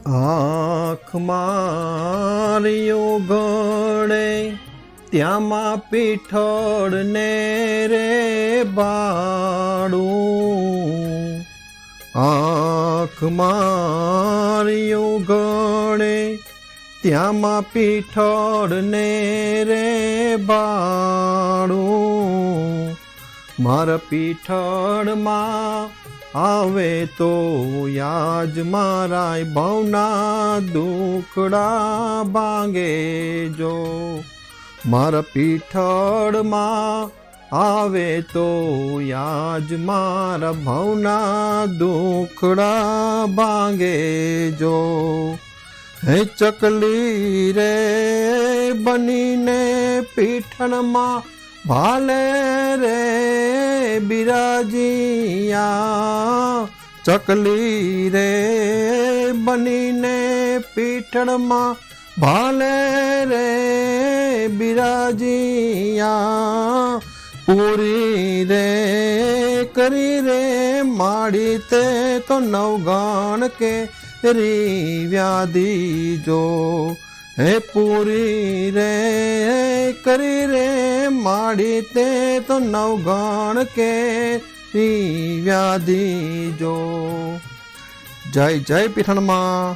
આંખ માર્યો ગળે ત્યાંમાં પીઠળ ને રે બાળું, આંખ માર્યો ગળે ત્યાંમાં પીઠળ ને રે બાળું, મારા પીઠળમાં આવે તો યાજ મારાય ભવના દુખડા ભાંગે જો, મારા પીઠળમાં આવે તો યાજ મારા ભવના દુખડા ભાંગે જો, હે ચકલી રે બનીને પીઠળમાં ભાલે રે બિરાજિયા, ચકલી રે બનીને પીઠળમાં ભાલે રે બિરાજિયા, પૂરી રે કરી રે માડી તે તો નવગણ કે રી વ્યાધી જો, હે પૂરી રે કરી રે માડી તે તો નવગણ કે રી વ્યાધી જો. જય જય પીઠણમાં.